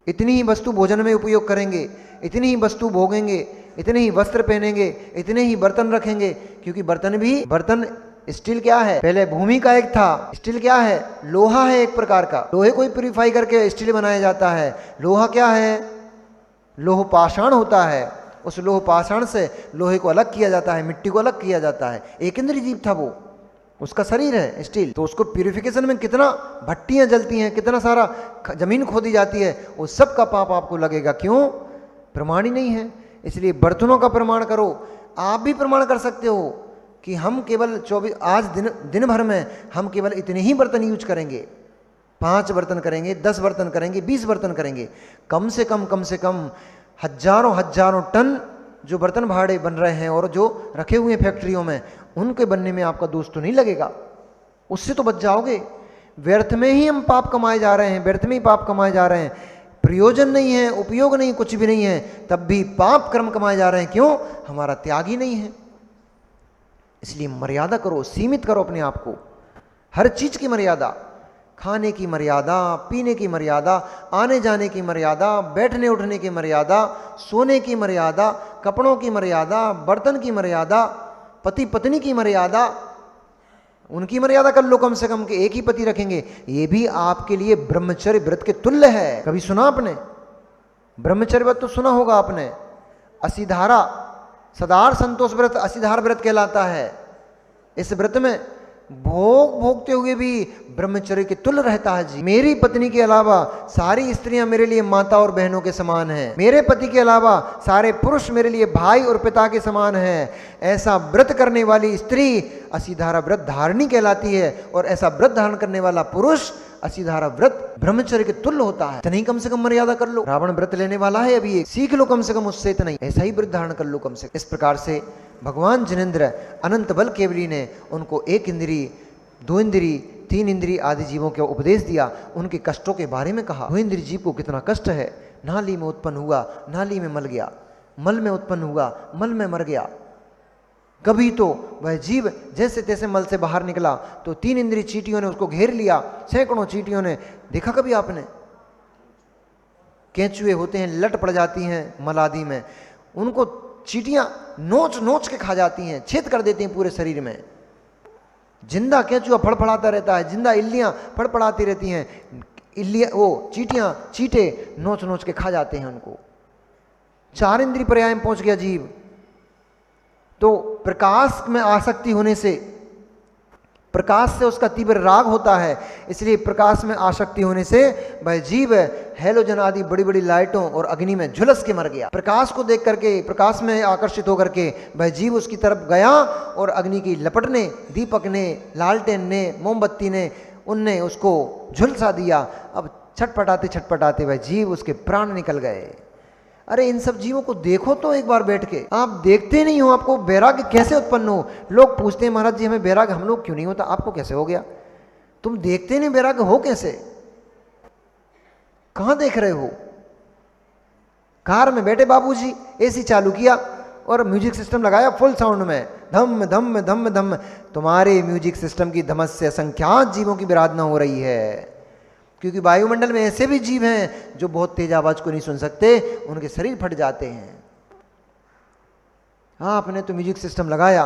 इतनी ही वस्तु भोजन में उपयोग करेंगे, इतनी ही वस्तु भोगेंगे, इतने ही वस्त्र पहनेंगे, इतने ही बर्तन रखेंगे। क्योंकि बर्तन स्टील क्या है, पहले भूमि का एक था। स्टील क्या है, लोहा है एक प्रकार का। लोहे को ही प्यूरिफाई करके स्टील बनाया जाता है। लोहा क्या है, लोह पाषाण होता है। उस लोह पाषाण से लोहे को अलग किया जाता है, मिट्टी को अलग किया जाता है। एक इंद्रिय जीव था वो, उसका शरीर है स्टील। तो उसको प्यूरिफिकेशन में कितना भट्टियां जलती हैं, कितना सारा जमीन खोदी जाती है, वो सब का पाप आपको लगेगा। क्यों, प्रमाण ही नहीं है। इसलिए बर्तनों का प्रमाण करो। आप भी प्रमाण कर सकते हो कि हम केवल 24 आज दिन भर में हम केवल इतने ही बर्तन यूज करेंगे। 5 बर्तन करेंगे, 10 बर्तन करेंगे, 20 बर्तन करेंगे। कम से कम हजारों टन जो बर्तन भाड़े बन रहे हैं और जो रखे हुए हैं फैक्ट्रियों में, उनके बनने में आपका दोष तो नहीं लगेगा, उससे तो बच जाओगे। व्यर्थ में ही हम पाप कमाए जा रहे हैं, व्यर्थ में ही पाप कमाए जा रहे हैं। प्रयोजन नहीं है, उपयोग नहीं, कुछ भी नहीं है, तब भी पाप कर्म कमाए जा रहे हैं। क्यों, हमारा त्याग ही नहीं है। इसलिए मर्यादा करो, सीमित करो अपने आप को। हर चीज की मर्यादा, खाने की मर्यादा, पीने की मर्यादा, आने जाने की मर्यादा, बैठने उठने की मर्यादा, सोने की मर्यादा, कपड़ों की मर्यादा, बर्तन की मर्यादा, पति पत्नी की मर्यादा, उनकी मर्यादा कर लो कम से कम, कि एक ही पति रखेंगे। ये भी आपके लिए ब्रह्मचर्य व्रत के तुल्य है। कभी सुना आपने ब्रह्मचर्य व्रत? तो सुना होगा आपने। असीधारा सदार संतोष व्रत असीधार व्रत कहलाता है। इस व्रत में भोगते हुए भी ब्रह्मचर्य के तुल्य रहता है। जी, मेरी पत्नी के अलावा सारी स्त्रियां मेरे लिए माता और बहनों के समान हैं। मेरे पति के अलावा सारे पुरुष मेरे लिए भाई और पिता के समान हैं। ऐसा व्रत करने वाली स्त्री असीधारा व्रत धारणी कहलाती है, और ऐसा व्रत धारण करने वाला पुरुष असीधारा व्रत ब्रह्मचर्य के तुल्य होता है। इतनी कम से कम मर्यादा कर लो। रावण व्रत लेने वाला है अभी, एक सीख लो कम से कम उससे, इतना ही ऐसा ही व्रत धारण कर लो कम से कम। इस प्रकार से भगवान जिनेंद्र अनंत बल केवली ने उनको 1 इंद्री, 2 इंद्री, 3 इंद्री आदि जीवों का उपदेश दिया। उनके कष्टों के बारे में कहा। 2 इंद्री जीव को कितना कष्ट है। नाली में उत्पन्न हुआ, नाली में मल गया, मल में उत्पन्न हुआ, मल में मर गया। कभी तो वह जीव जैसे तैसे मल से बाहर निकला तो 3 इंद्री चींटियों ने उसको घेर लिया, सैकड़ों चींटियों ने। देखा कभी आपने? केंचुए होते हैं, लट पड़ जाती हैं मल आदि में, उनको चींटियां नोच नोच के खा जाती हैं, छेद कर देती हैं पूरे शरीर में। जिंदा केंचुआ फड़फड़ाता रहता है, जिंदा इल्लियां फड़फड़ाती रहती हैं। इल्लियां, वो चींटियां, चींटे नोच नोच के खा जाते हैं उनको। 4 इंद्री पर्याय में पहुंच गया जीव। तो प्रकाश में आसक्ति होने से, प्रकाश से उसका तीव्र राग होता है, इसलिए प्रकाश में आसक्ति होने से वह जीव हैलोजन आदि बड़ी बड़ी लाइटों और अग्नि में झुलस के मर गया। प्रकाश को देख करके, प्रकाश में आकर्षित होकर के वह जीव उसकी तरफ गया और अग्नि की लपट ने, दीपक ने, लालटेन ने, मोमबत्ती ने, उनने उसको झुलसा दिया। अब छटपटाते छटपटाते वह जीव, उसके प्राण निकल गए। अरे इन सब जीवों को देखो तो एक बार बैठ के। आप देखते नहीं हो, आपको वैराग्य कैसे उत्पन्न हो? लोग पूछते हैं महाराज जी हमें वैराग्य हम लोग क्यों नहीं होता, आपको कैसे हो गया? तुम देखते नहीं, वैराग्य हो कैसे? कहां देख रहे हो? कार में बैठे बाबूजी, एसी चालू किया और म्यूजिक सिस्टम लगाया फुल साउंड में, धम धम धम धम। तुम्हारे म्यूजिक सिस्टम की धमस से असंख्यात जीवों की विराधना हो रही है। क्योंकि वायुमंडल में ऐसे भी जीव हैं जो बहुत तेज आवाज को नहीं सुन सकते, उनके शरीर फट जाते हैं। हाँ, आपने तो म्यूजिक सिस्टम लगाया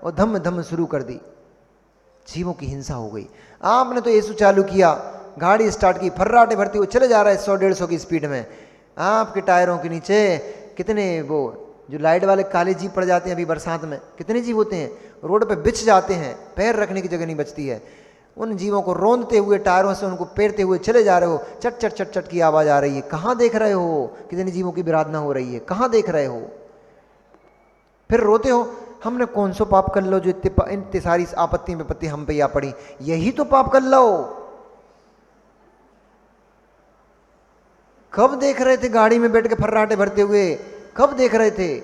और धम धम शुरू कर दी, जीवों की हिंसा हो गई। आपने तो एसी चालू किया, गाड़ी स्टार्ट की, फर्राटे भरती हुए चले जा रहा है 100-150 की स्पीड में। आपके टायरों के नीचे कितने वो जो लाइट वाले काले जीव पड़ जाते हैं, अभी बरसात में कितने जीव होते हैं, रोड पे बिछ जाते हैं, पैर रखने की जगह नहीं बचती है। उन जीवों को रोंदते हुए टायरों से उनको पेरते हुए चले जा रहे हो, चट चट चट चट की आवाज आ रही है। कहाँ देख रहे हो कितने जीवों की विराधना हो रही है? कहाँ देख रहे हो? फिर रोते हो हमने कौन सो पाप कर लो जो इतनी सारी आपत्ति विपत्ति हम पे आ पड़ी। यही तो पाप कर लो। कब देख रहे थे गाड़ी में बैठ के फर्राटे भरते हुए? कब देख रहे थे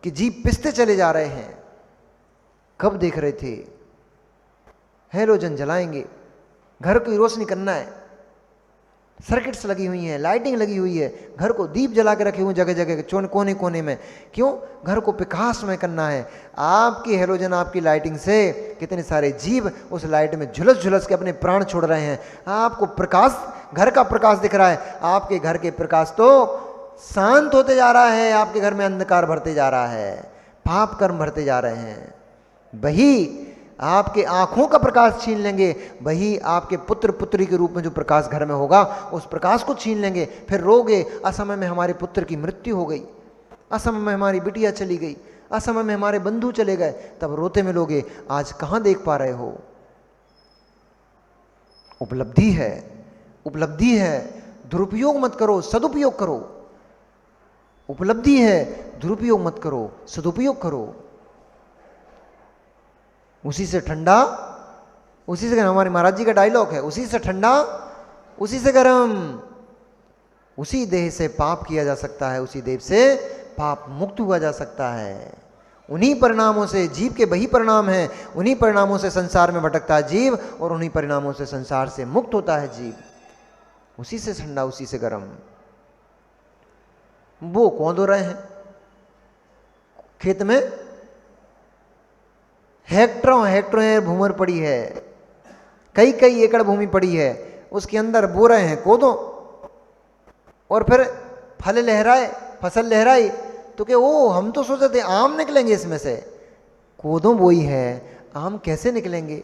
कि जीप पिसते चले जा रहे हैं? कब देख रहे थे? हैलोजन जलाएंगे, घर की रोशनी करना है, सर्किट्स लगी हुई हैं, लाइटिंग लगी हुई है, घर को दीप जला के रखे हुए जगह जगह कोने कोने में। क्यों? घर को प्रकाशमय करना है। आपकी हैलोजन, आपकी लाइटिंग से कितने सारे जीव उस लाइट में झुलस झुलस के अपने प्राण छोड़ रहे हैं। आपको प्रकाश घर का प्रकाश दिख रहा है, आपके घर के प्रकाश तो शांत होते जा रहा है, आपके घर में अंधकार भरते जा रहा है, पाप कर्म भरते जा रहे हैं। वही आपके आंखों का प्रकाश छीन लेंगे, वही आपके पुत्र पुत्री के रूप में जो प्रकाश घर में होगा उस प्रकाश को छीन लेंगे। फिर रोगे, असमय में हमारे पुत्र की मृत्यु हो गई, असमय में हमारी बिटिया चली गई, असमय में हमारे बंधु चले गए, तब रोते मिलोगे। आज कहां देख पा रहे हो? उपलब्धि है, उपलब्धि है, दुरुपयोग मत करो, सदुपयोग करो। उपलब्धि है, दुरुपयोग मत करो, सदुपयोग करो। उसी से ठंडा, उसी से, हमारे महाराज जी का डायलॉग है, उसी से ठंडा उसी से गर्म। उसी देह से पाप किया जा सकता है, उसी देह से पाप मुक्त हुआ जा सकता है। उन्हीं परिणामों से जीव के वही परिणाम हैं, उन्हीं परिणामों से संसार में भटकता है जीव, और उन्हीं परिणामों से संसार से मुक्त होता है जीव। उसी से ठंडा उसी से गर्म। वो कौन दो रहे हैं खेत में? हेक्टरों हेक्टरों भूमर पड़ी है, कई कई एकड़ भूमि पड़ी है, उसके अंदर बो रहे हैं कोदो, और फिर फल लहराए, फसल लहराई तो कि ओ हम तो सोचते थे आम निकलेंगे इसमें से। कोदो बोई है, आम कैसे निकलेंगे?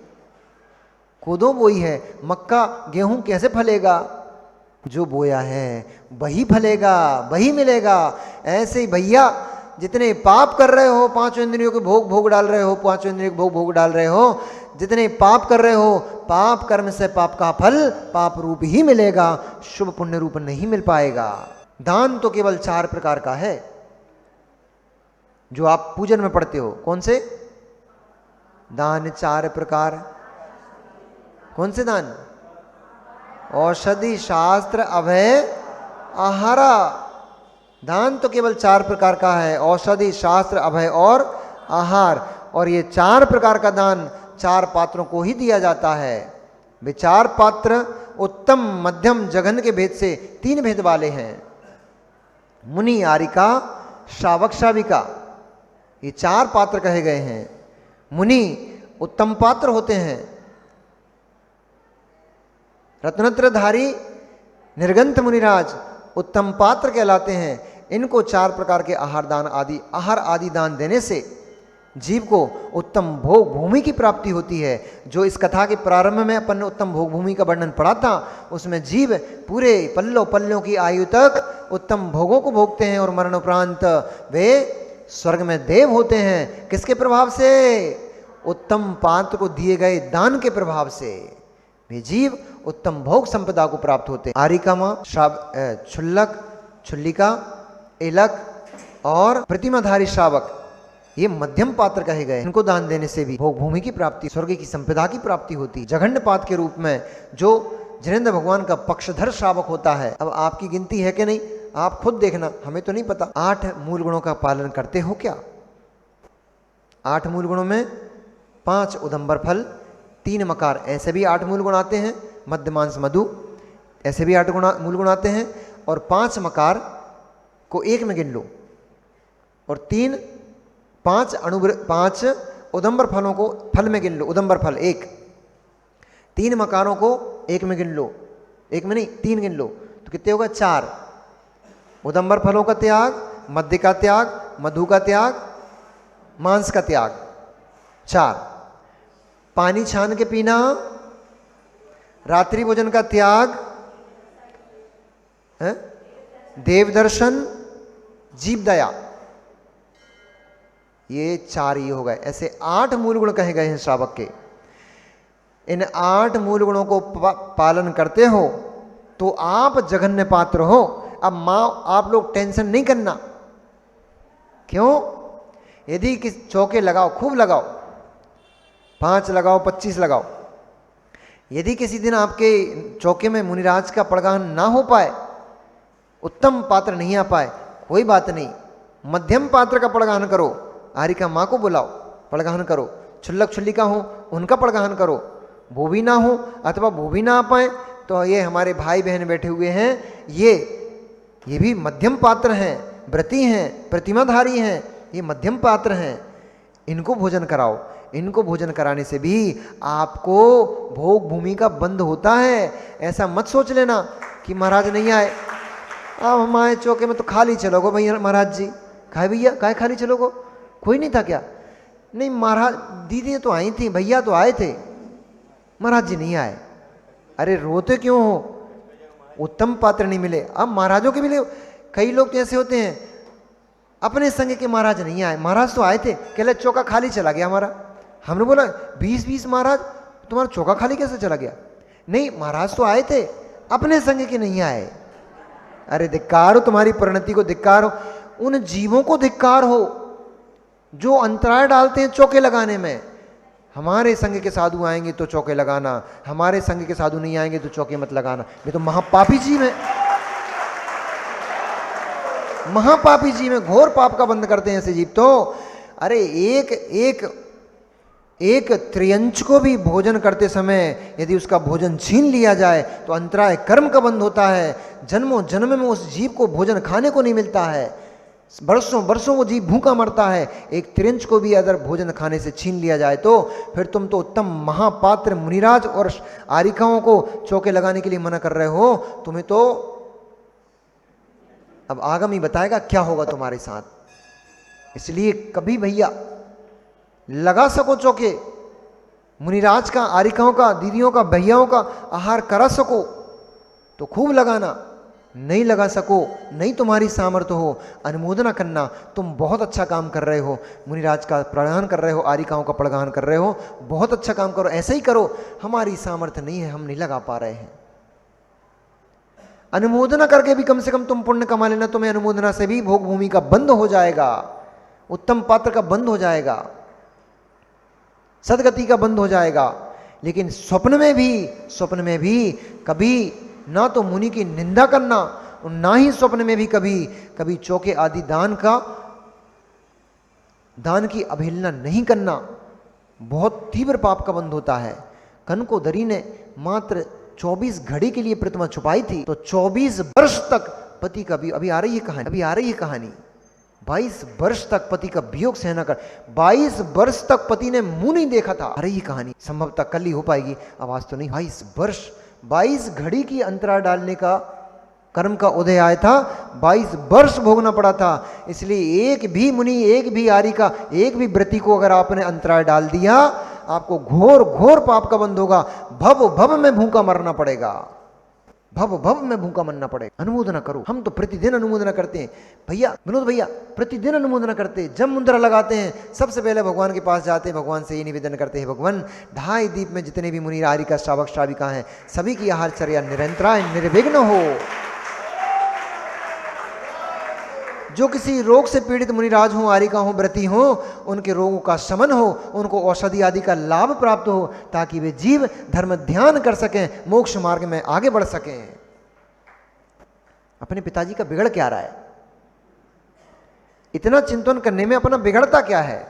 कोदो बोई है, मक्का गेहूं कैसे फलेगा? जो बोया है वही फलेगा, वही मिलेगा। ऐसे ही भैया जितने पाप कर रहे हो, पांचों इंद्रियों के भोग डाल रहे हो, पांचों इंद्रियों के भोग डाल रहे हो, जितने पाप कर रहे हो, पाप कर्म से पाप का फल पाप रूप ही मिलेगा, शुभ पुण्य रूप नहीं मिल पाएगा। दान तो केवल 4 प्रकार का है जो आप पूजन में पढ़ते हो। कौन से दान? 4 प्रकार। कौन से दान? औषधि, शास्त्र, अभय, आहारा। दान तो केवल 4 प्रकार का है, औषधि, शास्त्र, अभय और आहार। और ये 4 प्रकार का दान 4 पात्रों को ही दिया जाता है। वे 4 पात्र उत्तम, मध्यम, जघन्य के भेद से 3 भेद वाले हैं। मुनि, आरिका, श्रावक, श्राविका, ये 4 पात्र कहे गए हैं। मुनि उत्तम पात्र होते हैं, रत्नत्रधारी निर्गंथ मुनिराज उत्तम पात्र कहलाते हैं। इनको 4 प्रकार के आहार आदि दान देने से जीव को उत्तम भोग भूमि की प्राप्ति होती है। जो इस कथा के प्रारंभ में अपन ने उत्तम भोग भूमि का वर्णन पढ़ा था, उसमें जीव पूरे पल्लों की आयु तक उत्तम भोगों को भोगते हैं और मरण उपरांत वे स्वर्ग में देव होते हैं। किसके प्रभाव से? उत्तम पात्र को दिए गए दान के प्रभाव से वे जीव उत्तम भोग संपदा को प्राप्त होते हैं। आरिका मां, क्षुल्लक, छुल्लिका, एलक और प्रतिमाधारी श्रावक, ये मध्यम पात्र कहे गए। इनको दान देने से भी भोग भूमि की प्राप्ति, स्वर्ग की संपदा की प्राप्ति होती। जघन्य पात्र के रूप में जो जिनेंद्र भगवान का पक्षधर श्रावक होता है। अब आपकी गिनती है कि नहीं, आप खुद देखना, हमें तो नहीं पता। 8 मूल गुणों का पालन करते हो क्या? 8 मूल गुणों में 5 उदंबर फल, 3 मकार, ऐसे भी 8 मूल गुण आते हैं। मध्य मांस मधु, ऐसे भी 8 मूल गुण आते हैं। और 5 मकार को 1 में गिन लो, और 5 उदंबर फलों को फल में गिन लो। उदंबर फल 1, 3 मकारों को 1 में गिन लो, 1 में नहीं 3 गिन लो, तो कितने होगा? 4। उदंबर फलों का त्याग, मध्य का त्याग, मधु का त्याग, मांस का त्याग, 4। पानी छान के पीना, रात्रि भोजन का त्याग, देव दर्शन, जीव दया, ये 4 ही हो गए। ऐसे 8 मूल गुण कहे गए हैं श्रावक के। इन 8 मूल गुणों को पालन करते हो तो आप जघन्य पात्र हो। अब आप लोग टेंशन नहीं करना। क्यों? यदि किस चौके लगाओ, खूब लगाओ, 5 लगाओ, 25 लगाओ। यदि किसी दिन आपके चौके में मुनिराज का पड़गान ना हो पाए, उत्तम पात्र नहीं आ पाए, कोई बात नहीं, मध्यम पात्र का पड़गान करो। आरिका माँ को बुलाओ, पड़गान करो। छुल्लक छुल्लिका हो, उनका पड़गान करो। वो भी ना हो अथवा वो भी ना आ पाए तो ये हमारे भाई बहन बैठे हुए हैं, ये भी मध्यम पात्र हैं, व्रती हैं, प्रतिमाधारी हैं, ये मध्यम पात्र हैं। इनको भोजन कराओ, इनको भोजन कराने से भी आपको भोग भूमि का बंद होता है। ऐसा मत सोच लेना कि महाराज नहीं आए, अब हम आए चौके में तो खाली चलोगो भैया महाराज जी। खाए भैया, काहे खाली चलोगो, कोई नहीं था क्या? नहीं महाराज, दीदी तो आई थी, भैया तो आए थे, महाराज जी नहीं आए। अरे रोते क्यों हो? उत्तम पात्र नहीं मिले। अब महाराजों के मिले। कई लोग तो ऐसे होते हैं, अपने संग के महाराज नहीं आए, महाराज तो आए थे, कह चौका खाली चला गया हमारा। हमने बोला 20-20 महाराज, तुम्हारा चौका खाली कैसे चला गया? नहीं महाराज तो आए थे, अपने संग के नहीं आए। अरे धिक्कार हो, तुम्हारी परिणति को धिक्कार हो, उन जीवों को धिक्कार हो जो अंतराय डालते हैं चौके लगाने में। हमारे संग के साधु आएंगे तो चौके लगाना, हमारे संग के साधु नहीं आएंगे तो चौके मत लगाना। ये तो महापापी जीव है, महापापी जीव है, घोर पाप का बंद करते हैं ऐसे जीव तो। अरे एक त्रियंच को भी भोजन करते समय यदि उसका भोजन छीन लिया जाए तो अंतराय कर्म का बंद होता है। जन्मों जन्म में उस जीव को भोजन खाने को नहीं मिलता है, वर्षों वर्षों वो जीव भूखा मरता है। एक त्रियंच को भी अगर भोजन खाने से छीन लिया जाए तो फिर तुम तो उत्तम महापात्र मुनिराज और आरिकाओं को चौके लगाने के लिए मना कर रहे हो। तुम्हें तो अब आगम ही बताएगा क्या होगा तुम्हारे साथ। इसलिए कभी भैया लगा सको चौके, मुनिराज का, आरिकाओं का, दीदियों का, भैयाओं का आहार करा सको तो खूब लगाना, नहीं लगा सको, नहीं तुम्हारी सामर्थ्य हो, अनुमोदना करना। तुम बहुत अच्छा काम कर रहे हो, मुनिराज का प्रदान कर रहे हो, आरिकाओं का प्रदान कर रहे हो, बहुत अच्छा काम करो, ऐसा ही करो। हमारी सामर्थ्य नहीं है, हम नहीं लगा पा रहे हैं। अनुमोदना करके भी कम से कम तुम पुण्य कमा लेना। तुम्हें अनुमोदना से भी भोग भूमि का बंद हो जाएगा, उत्तम पात्र का बंद हो जाएगा, सदगति का बंद हो जाएगा। लेकिन स्वप्न में भी कभी ना तो मुनि की निंदा करना और ना ही स्वप्न में भी कभी चौके आदि दान की अवहेलना नहीं करना। बहुत तीव्र पाप का बंद होता है। कनकोदरी ने मात्र 24 घड़ी के लिए प्रतिमा छुपाई थी तो 24 वर्ष तक पति का भी, अभी आ रही है कहानी, 22 वर्ष तक पति का वियोग सहना कर, 22 वर्ष तक पति ने मुंह नहीं देखा था। अरे ये कहानी संभवतः कल ही हो पाएगी, आवाज तो नहीं। 22 घड़ी की अंतराल डालने का कर्म का उदय आया था, 22 वर्ष भोगना पड़ा था। इसलिए एक भी मुनि, एक भी आरिका, एक भी व्रति को अगर आपने अंतराल डाल दिया, आपको घोर घोर पाप का बंद होगा। भव भव में भूखा मरना पड़ेगा, भव भव में भूखा मरना पड़ेगा। अनुमोदना करो। हम तो प्रतिदिन अनुमोदना करते हैं भैया, विनोद भैया प्रतिदिन अनुमोदना करते हैं। जब मुद्रा लगाते हैं सबसे पहले भगवान के पास जाते हैं, भगवान से ये निवेदन करते हैं, भगवान 2.5 दीप में जितने भी मुनि, आरिका, श्रावक, श्राविका हैं, सभी की आहारचर्या निरंतराय निर्विघ्न हो। जो किसी रोग से पीड़ित मुनिराज हो, आरिका हो, व्रती हो, उनके रोगों का शमन हो, उनको औषधि आदि का लाभ प्राप्त हो, ताकि वे जीव धर्म ध्यान कर सकें, मोक्ष मार्ग में आगे बढ़ सकें। अपने पिताजी का बिगड़ क्या रहा है? इतना चिंतन करने में अपना बिगड़ता क्या है?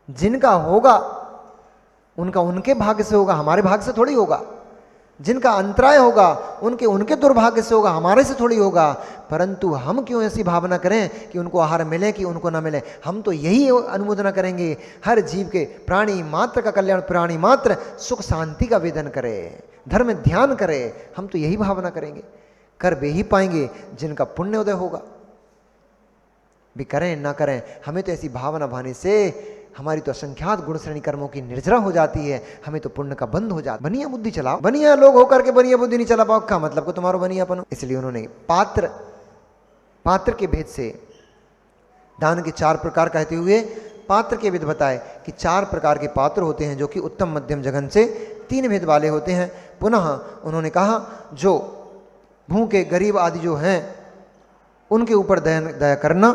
जिनका होगा उनका उनके भाग्य से होगा, हमारे भाग्य से थोड़ी होगा। जिनका अंतराय होगा उनके दुर्भाग्य से होगा, हमारे से थोड़ी होगा। परंतु हम क्यों ऐसी भावना करें कि उनको आहार मिले कि उनको ना मिले। हम तो यही अनुमोदना करेंगे, हर जीव के, प्राणी मात्र का कल्याण, प्राणी मात्र सुख शांति का वेदन करे, धर्म ध्यान करे। हम तो यही भावना करेंगे। कर वे ही पाएंगे जिनका पुण्य उदय होगा। भी करें ना करें, हमें तो ऐसी भावना भाने से हमारी तो असंख्यात गुण श्रेणी कर्मों की निर्जरा हो जाती है, हमें तो पुण्य का बंद हो जाता। बनिया बुद्धि चलाओ, बनिया लोग होकर के बनिया बुद्धि नहीं चला पाओ, क्या मतलब को तुम्हारा बनियापन। इसलिए उन्होंने पात्र के भेद से दान के 4 प्रकार कहते हुए पात्र के भेद बताए कि 4 प्रकार के पात्र होते हैं, जो कि उत्तम, मध्यम, जघन से 3 भेद वाले होते हैं। पुनः उन्होंने कहा जो भूखे गरीब आदि जो हैं उनके ऊपर दया करना,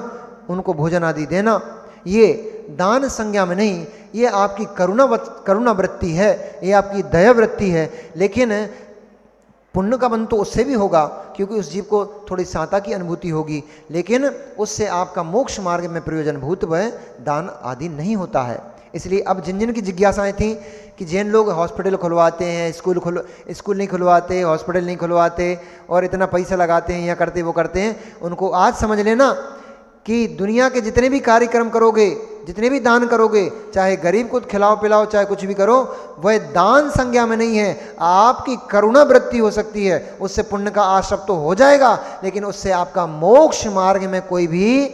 उनको भोजन आदि देना, ये दान संज्ञा में नहीं, ये आपकी करुणा वृत्ति है, ये आपकी दया वृत्ति है। लेकिन पुण्य का बंध तो उससे भी होगा, क्योंकि उस जीव को थोड़ी सहायता की अनुभूति होगी, लेकिन उससे आपका मोक्ष मार्ग में प्रयोजनभूत वह दान आदि नहीं होता है। इसलिए अब जिन जिन की जिज्ञासाएं थी कि जैन लोग हॉस्पिटल खुलवाते हैं, स्कूल नहीं खुलवाते, हॉस्पिटल नहीं खुलवाते और इतना पैसा लगाते हैं, यह करते वो करते हैं, उनको आज समझ लेना कि दुनिया के जितने भी कार्यक्रम करोगे, जितने भी दान करोगे, चाहे गरीब को खिलाओ पिलाओ, चाहे कुछ भी करो, वह दान संज्ञा में नहीं है। आपकी करुणा वृत्ति हो सकती है, उससे पुण्य का आश्रय तो हो जाएगा, लेकिन उससे आपका मोक्ष मार्ग में कोई भी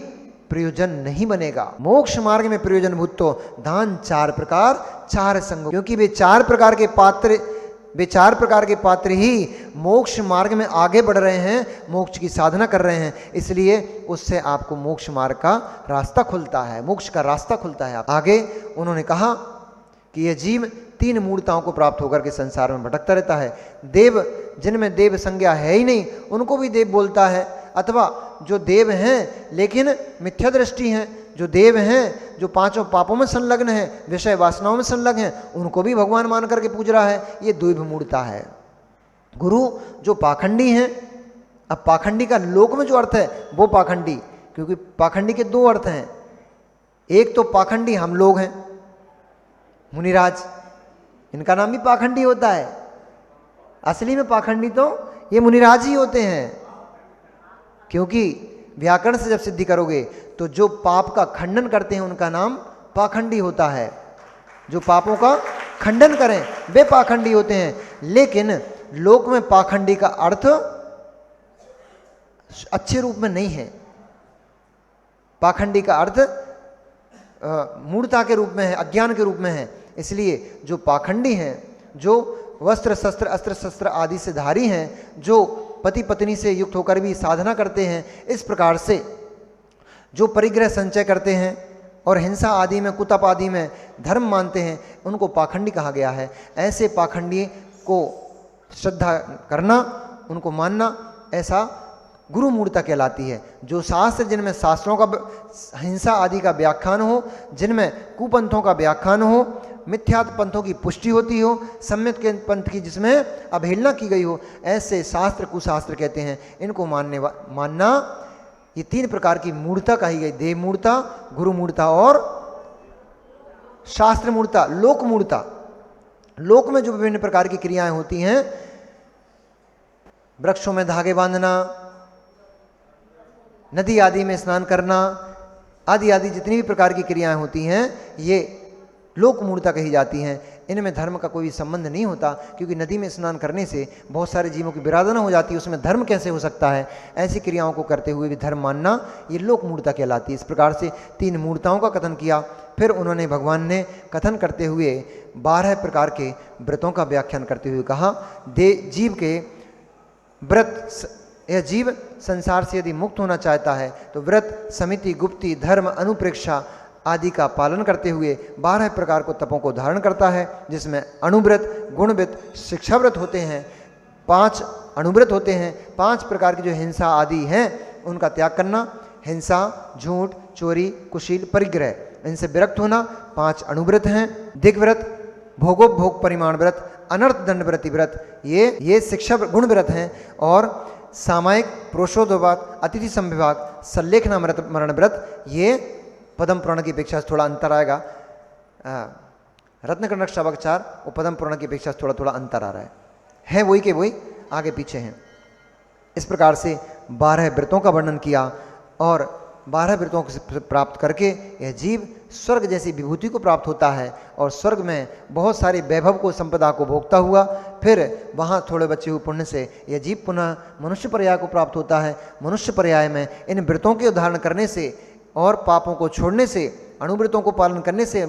प्रयोजन नहीं बनेगा। मोक्ष मार्ग में प्रयोजनभूत तो दान 4 प्रकार 4 संग, क्योंकि वे 4 प्रकार के पात्र ही मोक्ष मार्ग में आगे बढ़ रहे हैं, मोक्ष की साधना कर रहे हैं, इसलिए उससे आपको मोक्ष मार्ग का रास्ता खुलता है, मोक्ष का रास्ता खुलता है। आगे उन्होंने कहा कि यह जीव 3 मूर्ताओं को प्राप्त होकर के संसार में भटकता रहता है। देव, जिनमें देव संज्ञा है ही नहीं, उनको भी देव बोलता है, अथवा जो देव हैं लेकिन मिथ्या दृष्टि हैं, जो देव हैं जो 5 पापों में संलग्न हैं, विषय वासनाओं में संलग्न हैं, उनको भी भगवान मान करके पूज रहा है, ये द्वैव मूर्ता है। गुरु जो पाखंडी हैं, अब पाखंडी का लोक में जो अर्थ है वो पाखंडी, क्योंकि पाखंडी के 2 अर्थ हैं। एक तो पाखंडी हम लोग हैं, मुनिराज, इनका नाम भी पाखंडी होता है। असली में पाखंडी तो ये मुनिराज ही होते हैं, क्योंकि व्याकरण से जब सिद्धि करोगे तो जो पाप का खंडन करते हैं उनका नाम पाखंडी होता है। जो पापों का खंडन करें वे पाखंडी होते हैं। लेकिन लोक में पाखंडी का अर्थ अच्छे रूप में नहीं है। पाखंडी का अर्थ मूढ़ता के रूप में है, अज्ञान के रूप में है। इसलिए जो पाखंडी हैं, जो वस्त्र शस्त्र अस्त्र शस्त्र आदि से धारी हैं, जो पति पत्नी से युक्त होकर भी साधना करते हैं, इस प्रकार से जो परिग्रह संचय करते हैं और हिंसा आदि में, कुतप आदि में धर्म मानते हैं, उनको पाखंडी कहा गया है। ऐसे पाखंडी को श्रद्धा करना, उनको मानना, ऐसा गुरु मूर्ता कहलाती है। जो शास्त्र, जिनमें शास्त्रों का हिंसा आदि का व्याख्यान हो, जिनमें कुपंथों का व्याख्यान हो, मिथ्यात पंथों की पुष्टि होती हो, सम्यक के पंथ की जिसमें अवहेलना की गई हो, ऐसे शास्त्र कुशास्त्र कहते हैं। इनको मानना, ये 3 प्रकार की मूर्ता कही गई, देव मूर्ता, गुरु मूर्ता और शास्त्र मूर्ता, लोक मूर्ता। लोक में जो विभिन्न प्रकार की क्रियाएं होती हैं, वृक्षों में धागे बांधना, नदी आदि में स्नान करना, आदि आदि जितनी भी प्रकार की क्रियाएं होती हैं, ये लोक मूर्ता कही जाती हैं। इनमें धर्म का कोई संबंध नहीं होता, क्योंकि नदी में स्नान करने से बहुत सारे जीवों की विराधना हो जाती है, उसमें धर्म कैसे हो सकता है। ऐसी क्रियाओं को करते हुए भी धर्म मानना, ये लोक मूर्ता कहलाती है। इस प्रकार से 3 मूर्ताओं का कथन किया। फिर उन्होंने, भगवान ने कथन करते हुए 12 प्रकार के व्रतों का व्याख्यान करते हुए कहा, जीव के व्रत, यह जीव संसार से यदि मुक्त होना चाहता है तो व्रत, समिति, गुप्ति, धर्म, अनुप्रेक्षा आदि का पालन करते हुए 12 प्रकार को तपों को धारण करता है, जिसमें अणुव्रत, गुणव्रत, शिक्षाव्रत होते हैं, 5 अणुव्रत होते हैं। 5 प्रकार की जो हिंसा आदि हैं उनका त्याग करना, हिंसा, झूठ, चोरी, कुशील, परिग्रह, इनसे विरक्त होना। 5 अणुव्रत हैं। दिग्व्रत, भोगोपभोग परिमाण व्रत, अनर्थ दंड व्रति व्रत, ये शिक्षा गुण व्रत हैं। और सामायिक, प्रोषोदवाद, अतिथि संविभाग, सल्लेखना मरण व्रत, ये पदम पुराण की अपेक्षा से थोड़ा अंतर आएगा। रत्नकर्णक शावकचार और पदम पुराण की अपेक्षा से थोड़ा थोड़ा अंतर आ रहा है वही के वही, आगे पीछे हैं। इस प्रकार से 12 व्रतों का वर्णन किया, और 12 व्रतों को प्राप्त करके यह जीव स्वर्ग जैसी विभूति को प्राप्त होता है, और स्वर्ग में बहुत सारे वैभव को, संपदा को भोगता हुआ फिर वहाँ थोड़े बचे हुए पुण्य से यह जीव पुनः मनुष्य पर्याय को प्राप्त होता है। मनुष्य पर्याय में इन व्रतों के उदाहरण करने से और पापों को छोड़ने से, अणुव्रतों को पालन करने से,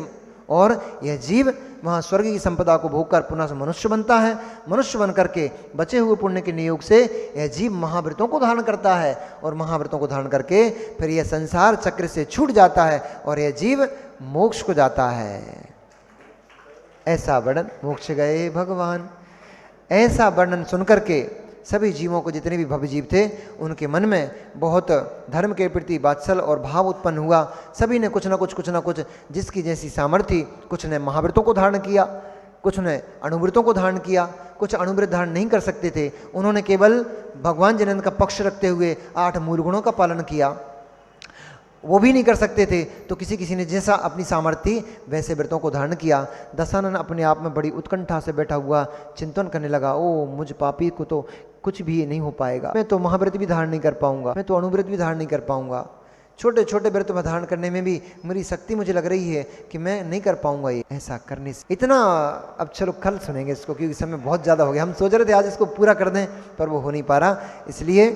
और यह जीव वहाँ स्वर्ग की संपदा को भोगकर पुनः से मनुष्य बनता है। मनुष्य बन करके बचे हुए पुण्य के नियोग से यह जीव महाव्रतों को धारण करता है, और महाव्रतों को धारण करके फिर यह संसार चक्र से छूट जाता है और यह जीव मोक्ष को जाता है। ऐसा वर्णन, मोक्ष गए भगवान, ऐसा वर्णन सुनकर के सभी जीवों को, जितने भी भव्य जीव थे, उनके मन में बहुत धर्म के प्रति वात्सल और भाव उत्पन्न हुआ। सभी ने कुछ ना कुछ जिसकी जैसी सामर्थ्य, कुछ ने महाव्रतों को धारण किया, कुछ ने अणुव्रतों को धारण किया, कुछ अणुव्रत धारण नहीं कर सकते थे, उन्होंने केवल भगवान जिनेंद्र का पक्ष रखते हुए 8 मूल गुणों का पालन किया। वो भी नहीं कर सकते थे तो किसी ने जैसा अपनी सामर्थ्य वैसे व्रतों को धारण किया। दशानन अपने आप में बड़ी उत्कंठा से बैठा हुआ चिंतन करने लगा, ओ मुझ पापी को तो कुछ भी नहीं हो पाएगा, मैं तो महाव्रत भी धारण नहीं कर पाऊंगा, मैं तो अणुव्रत भी धारण नहीं कर पाऊंगा। छोटे छोटे व्रत में धारण करने में भी मेरी शक्ति मुझे लग रही है कि मैं नहीं कर पाऊंगा ये, ऐसा करने से इतना। अब चलो कल सुनेंगे इसको, क्योंकि समय बहुत ज़्यादा हो गया। हम सोच रहे थे आज इसको पूरा कर दें, पर वो हो नहीं पा रहा, इसलिए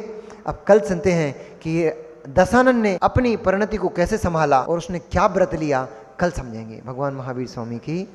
अब कल सुनते हैं कि दशानन ने अपनी परिणति को कैसे संभाला और उसने क्या व्रत लिया, कल समझेंगे। भगवान महावीर स्वामी की